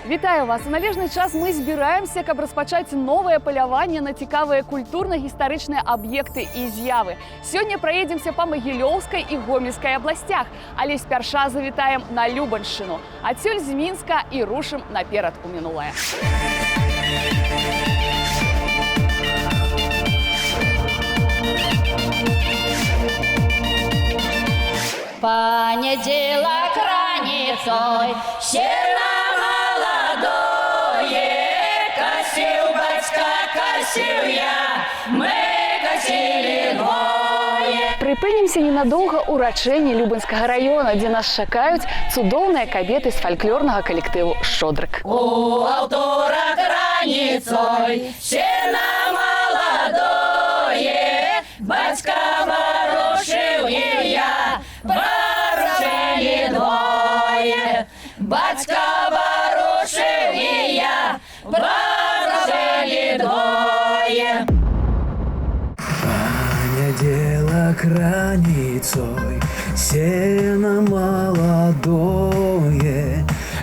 Вітаю вас! У належны час мы збіраемся, каб распачаць новае паляванне на цікавыя культурна-гістарычныя аб'екты і з'явы. Сёння праедземся па Магілёўскай і Гомельскай абласцях, але спярша завітаем на Любаншчыну. Адсюль з Мінска і рушым наперад у мінулае. Понеділок раніцой сено молодое, косил батька, косил я, мы косили двое. Прыпынімся ненадоўга ў рачэні Любанскага раёна, дзе нас чакаюць цудоўныя кабеты з фальклорнага калектыву «Шчодрык». У аўторак раніцой сено молодое, батька ворушил и я, ворушили двое. Батька ворушил и я, ворушили двое. Понеділок раніцой сено молодое,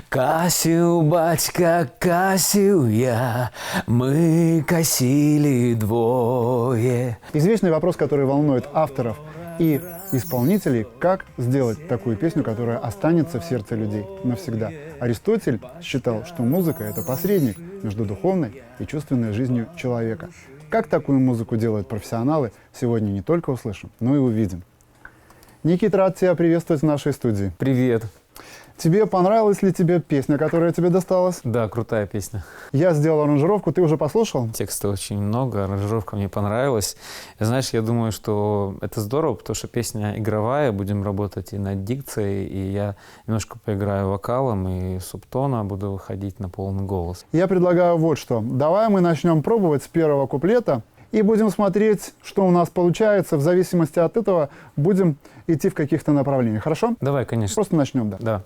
косил батька, косил я, мы косили двое. Извечный вопрос, который волнует авторов и исполнителей, как сделать такую песню, которая останется в сердце людей навсегда. Аристотель считал, что музыка – это посредник между духовной и чувственной жизнью человека. Как такую музыку делают профессионалы, сегодня не только услышим, но и увидим. Никита, рад тебя приветствовать в нашей студии. Привет. Тебе понравилась ли тебе песня, которая тебе досталась? Да, крутая песня. Я сделал аранжировку, ты уже послушал? Текста очень много, аранжировка мне понравилась. И знаешь, я думаю, что это здорово, потому что песня игровая, будем работать и над дикцией, и я немножко поиграю вокалом, и субтона буду выходить на полный голос. Я предлагаю вот что. Давай мы начнем пробовать с первого куплета и будем смотреть, что у нас получается. В зависимости от этого будем идти в каких-то направлениях. Хорошо? Давай, конечно. Просто начнем, да. Да.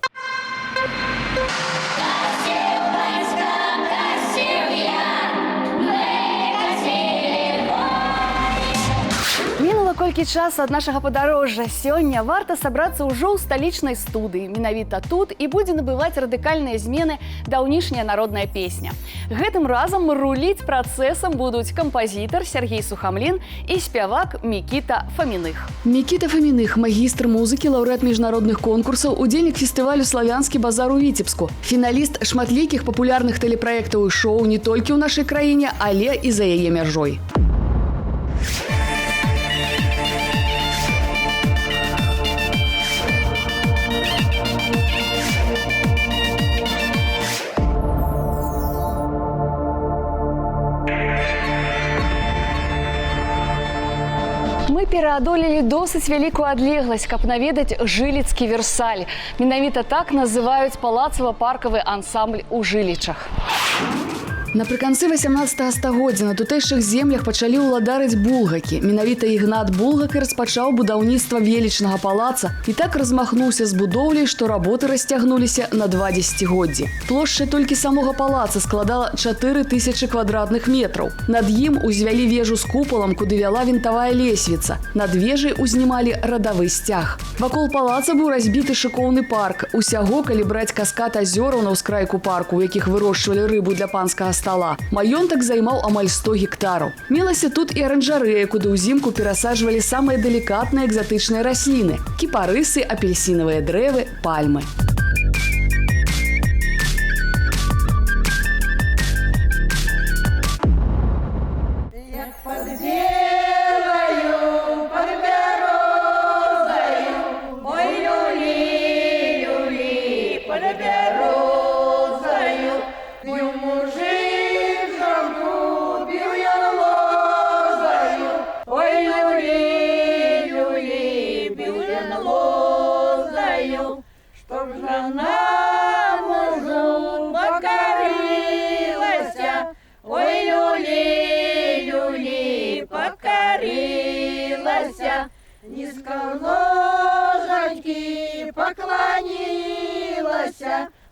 Мінула колькі часу ад нашага падарожжа. Сёння варта сабрацца ўжо ў сталічнай студыі. Менавіта тут і будзе набываць радыкальныя змены даўнішняя народная песня. Гэтым разам руліць працэсам будуць кампазітар Сергей Сухамлін і спявак Мікіта Фаміных. Мікіта Фаміных – магістр музыкі, лаўрэат міжнародных конкурсаў, удзельнік фестывалю «Славянскі базар» у Віцебску, фіналіст шматлікіх папулярных тэлепраектаў і шоу не толькі ў нашай краіне, але і за яе мяжой. Мы пераадолелі досыць вялікую адлегласць, каб наведаць жыліцкі Версаль. Менавіта так называюць палацава-паркавы ансамбль у Жылічах. Напрыканцы 18 стагоддзя на тутэйшых землях пачалі ўладарыць булгакі. Менавіта Ігнат Булгак і распачаў будаўніцтва велічнага палаца і так размахнуўся з будоўляй, што работы расцягнуліся на 2 дзесяцігоддзі. Плошча толькі самога палаца складала 4000 квадратных метраў. Над ім узвялі вежу з купалам, куды вяла вінтавая лесвіца. Над вежай узнімалі радавы сцяг. Вакол палаца быў разбіты шыкоўны парк. Усяго, калі браць каскад азёраў на ўскрайку парку, у якіх вырошчвалі рыбу для панскага стола, маёнтак займаў амаль 100 гектараў. Мелася тут і аранжарэя, куды ўзімку перасаджвалі самыя далікатныя экзатычныя расліны – кіпарысы, апельсінавыя дрэвы, пальмы.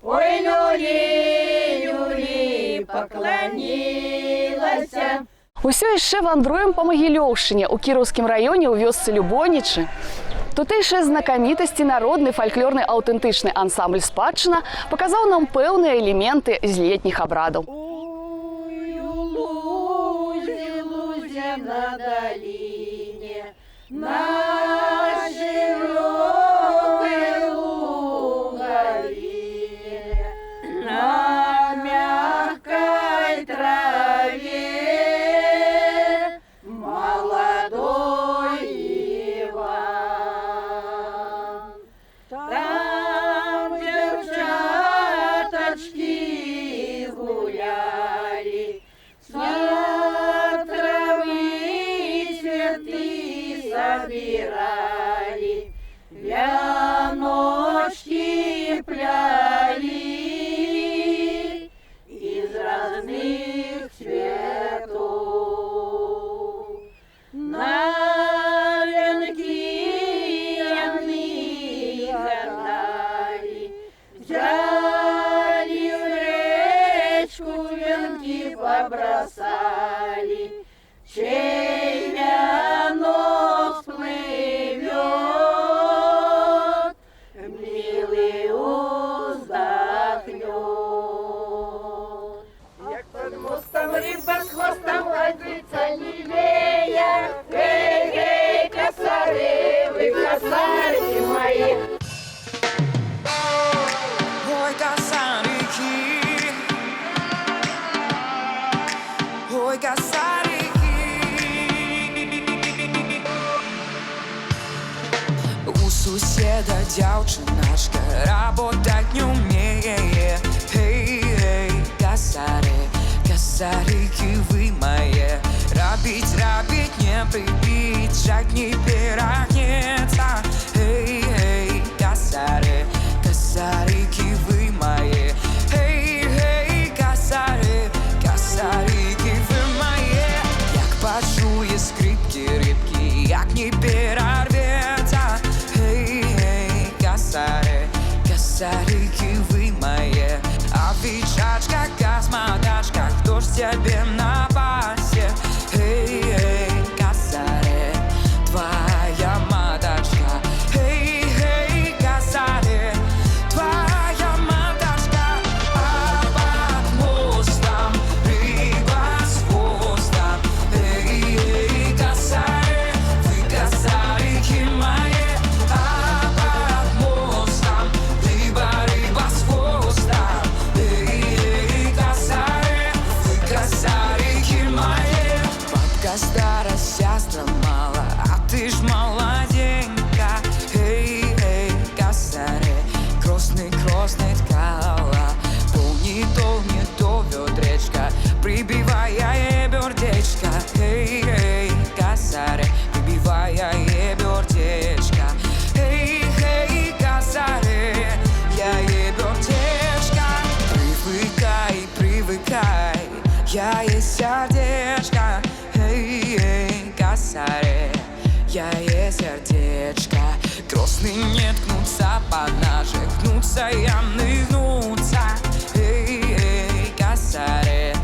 Ой, люли, люли, поклонилась. Усё яшчэ вандруем па Магілёўшчыне, у Кіраўскім раёне, у вёсцы Любонічы. Тутэйшыя знакамітасці народны фальклорны аўтэнтычны ансамбль спадчына паказаў нам пэўныя элементы з летніх абрадаў. Лузе на долине, на широкой луговине, на мягкой траве молодой Иван. Там девчаточки гуляли, собирали, вяночки пляли из разных цветов. На венки они гадали, взяли в речку венки побросали, чей вянок всплывет, милый уздохнет. Як под мостом рыба с хвостом ложится лилея, эй, косары, вы косарики мои. Ой, косарики, ой, косарики. У суседа дзяўчыначка работать не умее. Эй, эй, косари, косарики вы мои. Рабить не прибить, шаг не перегнется. Эй, эй, косари, косарики вы мои. Эй, эй, косари, косарики вы мои. Як почує скрипки рибки, як не перервется. Эй, эй, косари, косарики вы мои. А печачка, космодачка, кто ж тебе на пасе? Эй, эй, косари, твоя маточка. Эй, эй, косари, твоя маточка. А под мостом рыба с хвостом. Эй, эй, косари, вы косарики мои. А под мостом рыба с хвостом. Эй, эй, косари, вы косарики мои. Бабка старая, сестра мала, а ты ж молоденька. Эй, эй, косари, красный ткала. Полни то ведречка, прибивая бердечко. Эй, эй, косари, прибивая бердечко. Эй, эй, косари, я бердечко. Привыкай, я есть сердечко. Эй, эй, косари, я есть сердечко. Кросны не ткнутся по ноже, гнутся ямны гнутся. Эй, эй, косари,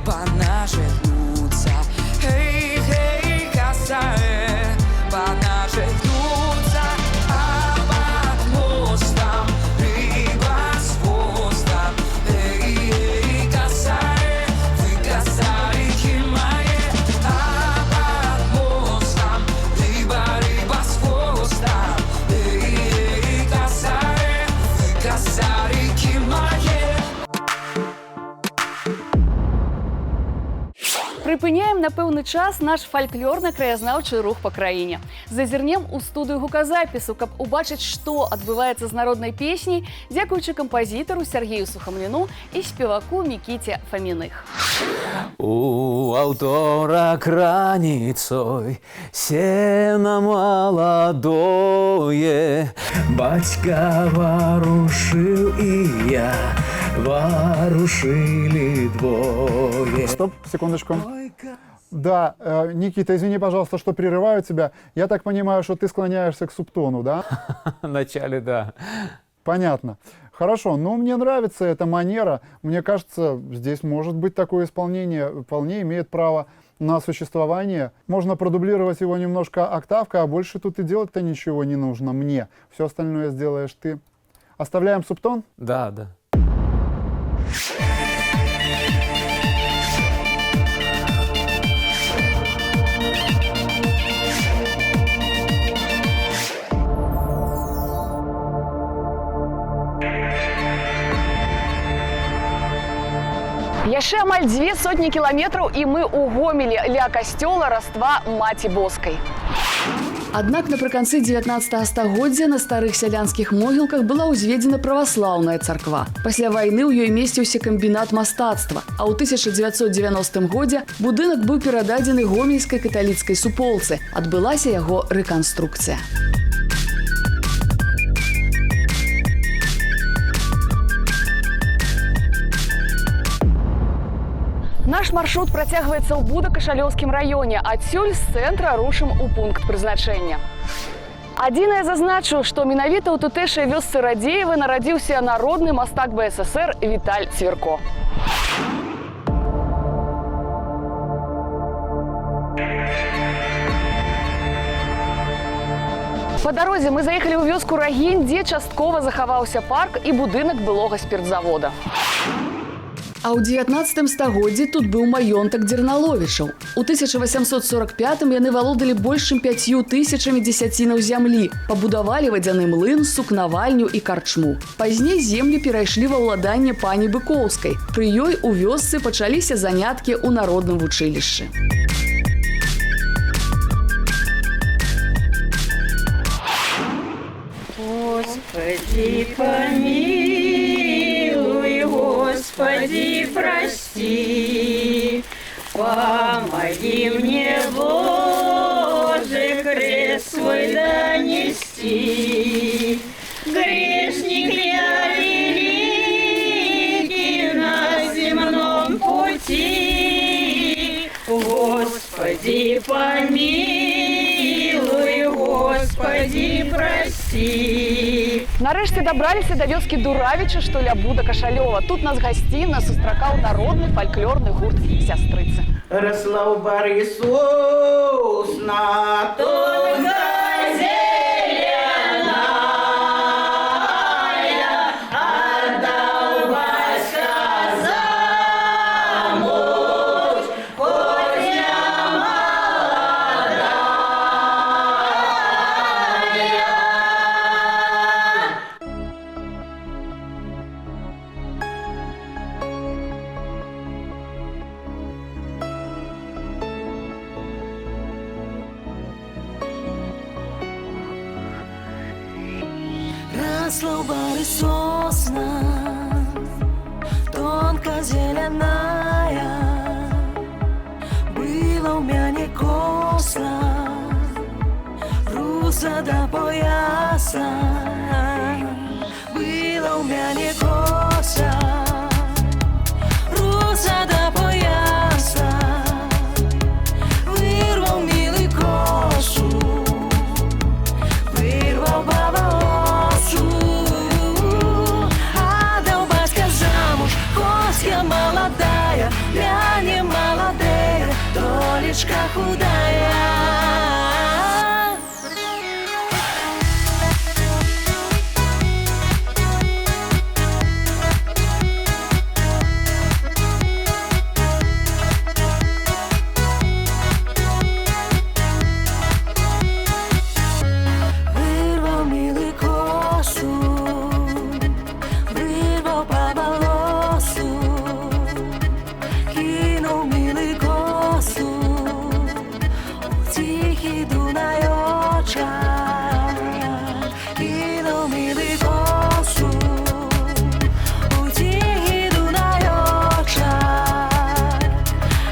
по ноже гнутся. Эй, эй, косари, по ноже гнутся. А под мостом рыба с хвостом. Эй, эй, косари, вы косарики мои. А под мостом рыба с хвостом. Эй, эй, косари, вы косарики мои. Прыпыняем на пэўны час наш фальклорна-краязнаўчы рух па краіне. Зазірнем у студыю гуказапісу, каб убачыць, што адбываецца з народнай песняй, дзякуючы кампазітару Сергею Сухамліну і спеваку Мікіце Фаміных. У аўторак раніцой сена маладое, бацька варушыў і я, варушылі двое. Стоп, секундочку. Да, Никита, извини, пожалуйста, что прерываю тебя. Я так понимаю, что ты склоняешься к субтону, да? Вначале, да. Понятно. Хорошо, но мне нравится эта манера. Мне кажется, здесь может быть такое исполнение, вполне имеет право на существование. Можно продублировать его немножко октавкой, а больше тут и делать-то ничего не нужно мне. Все остальное сделаешь ты. Оставляем субтон? Да, да. Яшчэ амаль 200 кіламетраў і мы ў Гомелі ля касцёла Раства Маці Боскай. Аднак напрыканцы 19 стагоддзя на старых сялянскіх могілках была ўзведзена праваслаўная царква. Пасля вайны ў ёй месціўся камбінат мастацтва, а ў 1990 годзе будынак быў перададзены гомельскай каталіцкай суполцы. Адбылася яго рэканструкцыя. Наш маршрут працягваецца ў Буда-Кашалёўскім раёне, адсюль з цэнтра рушым у пункт прызначэння. Адзінае зазначу, што менавіта ў тутэйшай вёсцы Радзеева нарадзіўся народны мастак БССР Віталь Цвірко. Па дарозе мы заехалі ў вёску Рагінь, дзе часткова захаваўся парк і будынак былога спіртзавода. А ў 19 стагоддзі тут быў маёнтак Дзерналовічаў. У 1845-м яны валодалі больш чым 5000 дзесяцінаў зямлі, пабудавалі вадзяны млын, сукнавальню і карчму. Пазней землі перайшлі ва ўладанне пані Быкоўскай. Пры ёй у вёсцы пачаліся заняткі ў народным вучылішчы. Господи, помилуй, Господи, прости, помоги мне, Боже, крест свой донести. Грешник я великий на земном пути, Господи, помилуй, Господи, прости. Нарэшце дабраліся да вёскі Дуравіча, што ля Буда-Кашалёва. Тут нас гасцінна сустракаў народны фальклорны гурт «Сястрыцы». Росла у Борисус на тонкой зеленая, отдалась замуж, хоть я молодая. Росла у бары сосна, тонко зеленая, было у меня коса, руса до пояса, было у меня коса, руса до пояса, вырвал милый косу, вырвал баба. Я молодая, я не молодая, толечка худая. Вырвал милый косу, вырвал по волосу, кинул милый косу у тихий Дунай очаг, кинул милый косу у тихий Дунай очаг,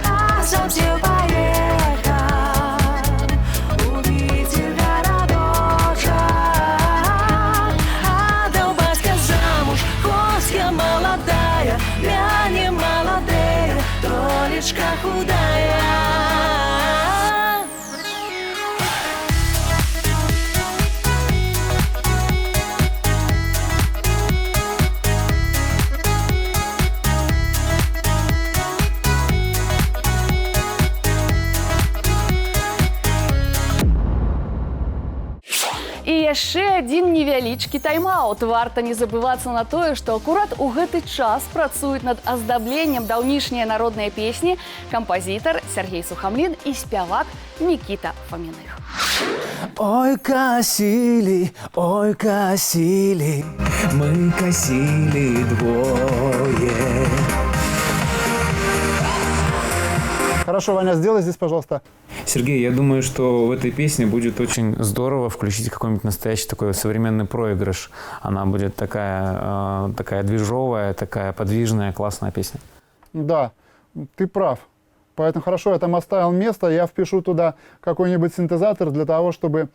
а сам все поехал увидел городочек, отдал батька замуж, кость я молодая, я не молодая, толечка худая. яшчэ адзін невялічкі тайм-аут. Варта не забывацца на тое, што акурат у гэты час працуюць над аздабленнем даўнішнія народныя песні кампазітар Сергей Сухамлін і спявак Мікіта Фаміных. Ой, косили, мы косили двое. Хорошо, Ваня, сделай здесь, пожалуйста. Сергей, я думаю, что в этой песне будет очень здорово включить какой-нибудь настоящий такой современный проигрыш. Она будет такая движовая, такая подвижная, классная песня. Да, ты прав. Поэтому хорошо, я там оставил место, я впишу туда какой-нибудь синтезатор для того, чтобы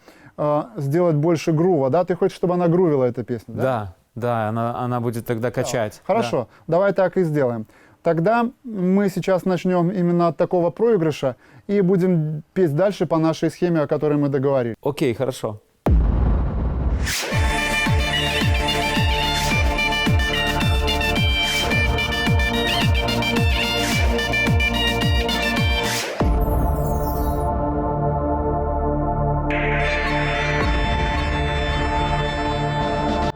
сделать больше грува. Да, ты хочешь, чтобы она грувила, эта песня? Да, она будет тогда качать. Хорошо, давай так и сделаем. Тогда мы сейчас начнем именно от такого проигрыша и будем петь дальше по нашей схеме, о которой мы договорились. Окей, хорошо.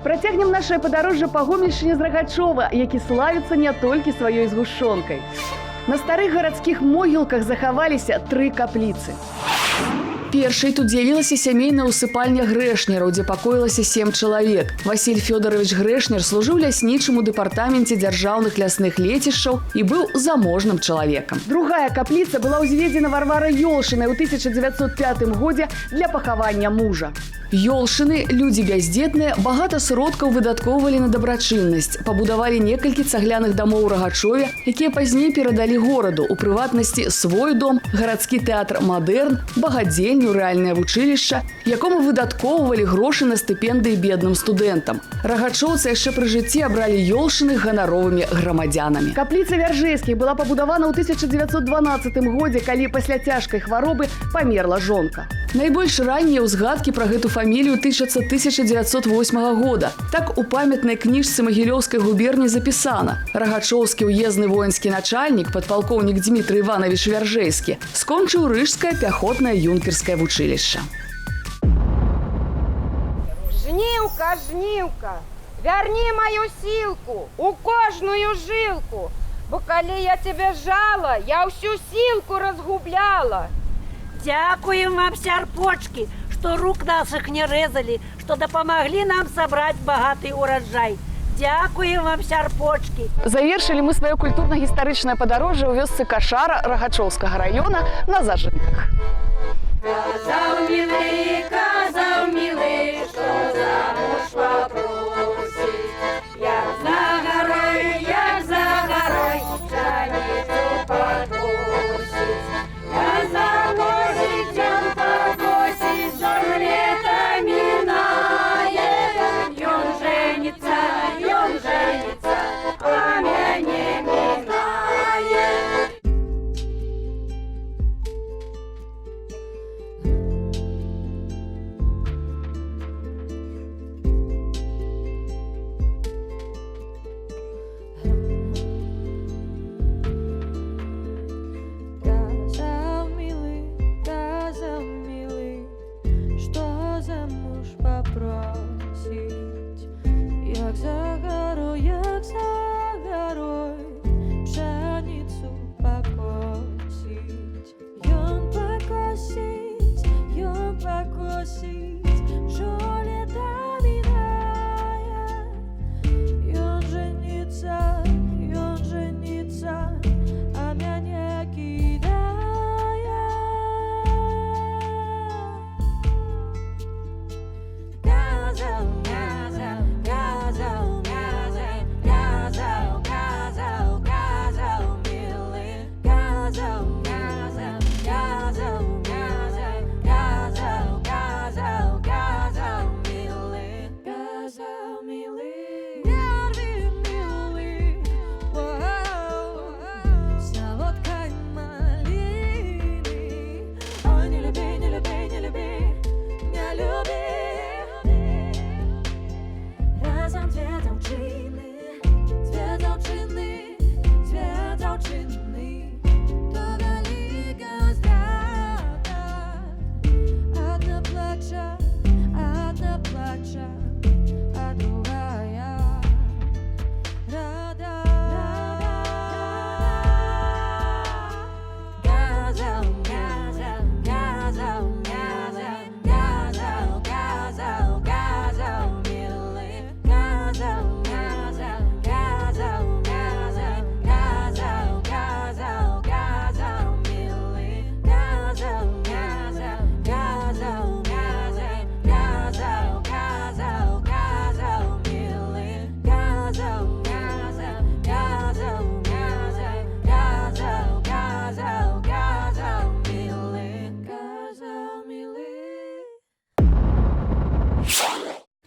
Працягнем нашае падарожжа па Гомельшчыне з Рагачова, які славіцца не толькі сваёй згушчонкай. На старых гарадскіх могілках захаваліся 3 капліцы. Першай тут з'явілася сямейная ўсыпальня грэшнераў, дзе пакоілася 7 чалавек. Васіль Фёдорович Грэшнер служыў ляснічым у дэпартаменце дзяржаўных лясных лецішчаў і быў заможным чалавекам. Другая капліца была ўзведзена Варварай Ёлшынай ў 1905 годзе для пахавання мужа. Ёлшыны, людзі бяздзетныя, багата сродкаў выдаткоўвалі на дабрачыннасць, пабудавалі некалькі цагляных дамоў у Рагачове, якія пазней перадалі гораду, у прыватнасці свой дом, гарадскі тэатр «Мадэрн», багадзельню, рэальнае вучылішча, якому выдаткоўвалі грошы на стыпендыі бедным студэнтам. Рагачоўцы яшчэ пры жыцці абралі Ёлшыны ганаровымі грамадзянамі. Капліца Вяржэйскіх была пабудавана ў 1912 годзе, калі пасля цяжкай хваробы памерла жонка. Найбольш раннія ўзгадкі пра гэту фамілію тычацца 1908 года. Так у памятнай кніжцы Магілёўскай губерні запісана. Рагачоўскі уездны воінскі начальнік, падпалкоўнік Дмітрый Іванович Вяржэйскі, скончыў Рыжскае пяхотнае юнкерскае вучылішча. Жнівка, жнівка, вярні маю сілку, у кожную жылку, бо калі я тебе жала, я всю сілку разгубляла. Дякуем вам, сярпочки, что рук наших не резали, что допомогли нам собрать богатый урожай. Дякуем вам, сярпочки. Завершили мы свое культурно-гістарычнае падарожжа ў вёсцы Кашара Рагачоўскага района на Зажынках. Казав милый, что замуж попросить. Як за горой, пшеницу подкосить. Я заложить, он подкосить, жор лето минает. Он женится, а меня не минает.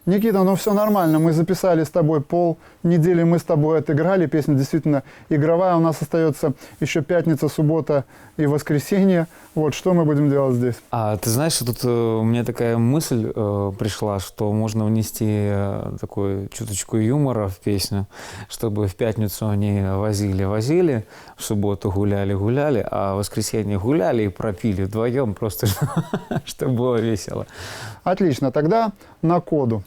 Никита, ну все нормально, мы записали с тобой полнедели, мы с тобой отыграли, песня действительно игровая, у нас остается еще пятница, суббота и воскресенье. Вот, что мы будем делать здесь? А ты знаешь, что тут у меня такая мысль пришла, что можно внести такую чуточку юмора в песню, чтобы в пятницу они возили, в субботу гуляли, а в воскресенье гуляли и пропили вдвоем, просто чтобы было весело. Отлично, тогда на коду.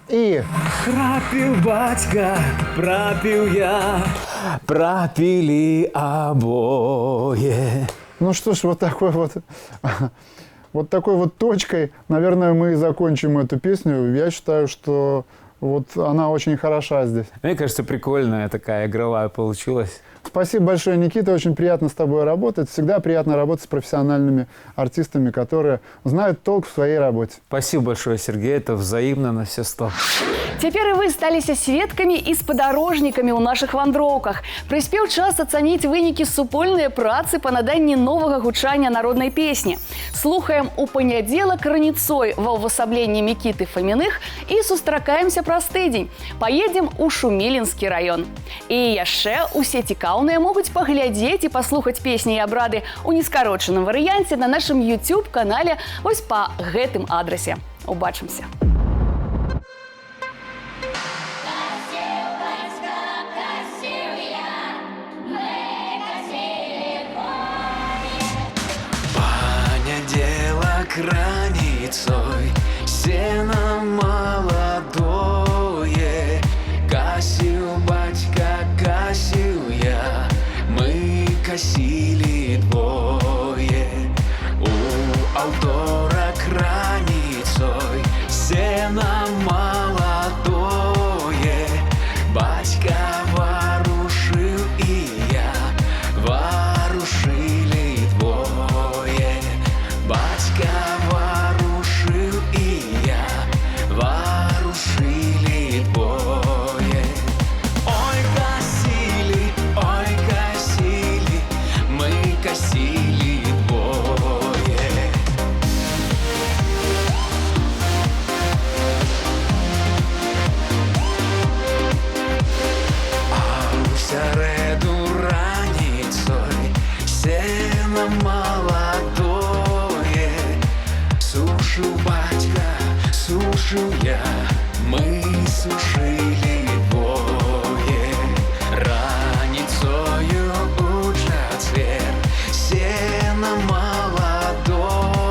И Пропил батька, пропил я, пропили обои. ну что ж, вот такой вот точкой, наверное, мы и закончим эту песню. Я считаю, что вот она очень хороша здесь. Мне кажется, прикольная такая игровая получилась. Спасибо большое, Никита. Очень приятно с тобой работать. Всегда приятно работать с профессиональными артистами, которые знают толк в своей работе. Спасибо большое, Сергей. Это взаимно на все 100. Цяпер і вы сталіся сведкамі і спадарожнікамі ў нашых вандроўках. Прыспеў час ацаніць вынікі супольнай працы па наданні новага гучання народнай песні. Слухаем у панядзелак раніцой ва ўвасабленні Мікіты Фаміных і сустракаемся праз тыдзень. Паедзем у Шумілінскі раён. І яшчэ усе цікаўныя могуць паглядзець і паслухаць песні і абрады ў нескарочаным варыянце на нашым YouTube-канале вось па гэтым адрасе. Убачымся! Раніцой сено молодое, косил батька, косил я, мы косили двое. У авторок раніцой сено молодое, батька ворушил и я, ворушили двое. Батька ворушил и я, ворушили двое. Ой, косили, мы косили двое. А у середу раніцой сено молодое, сушил батька, сушил я, мы сушили двое. Раніцою у четвер сено молодое,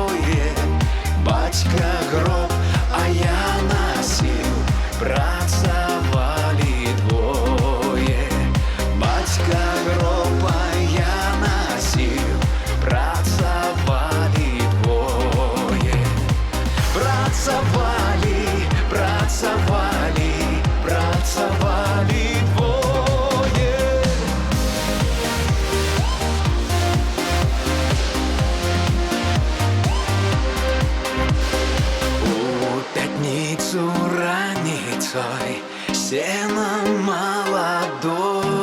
батька гроб, а я носил, працавали двое. Батька гроб, а я носил, працавали двое. Працавали, працавали, працавали двое. У пятницу раніцой сено молодое,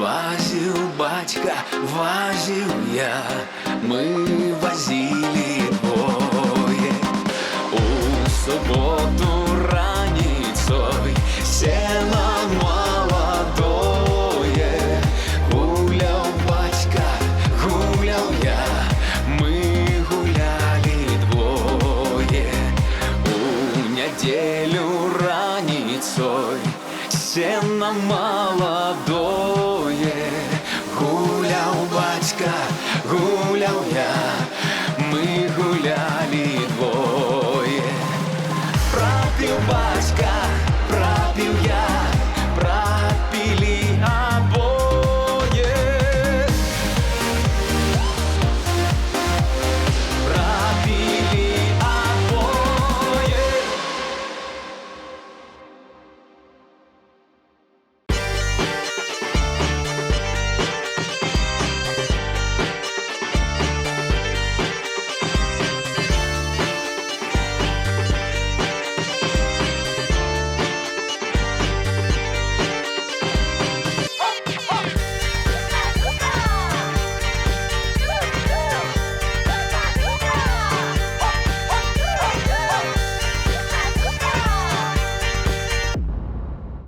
возил батька, возил я, мы возили двое. У субботу раніцой сено молодое, гулял батька, гулял я, мы гуляли двое. У неделю раніцой сено молодое, гулял батька, гулял я,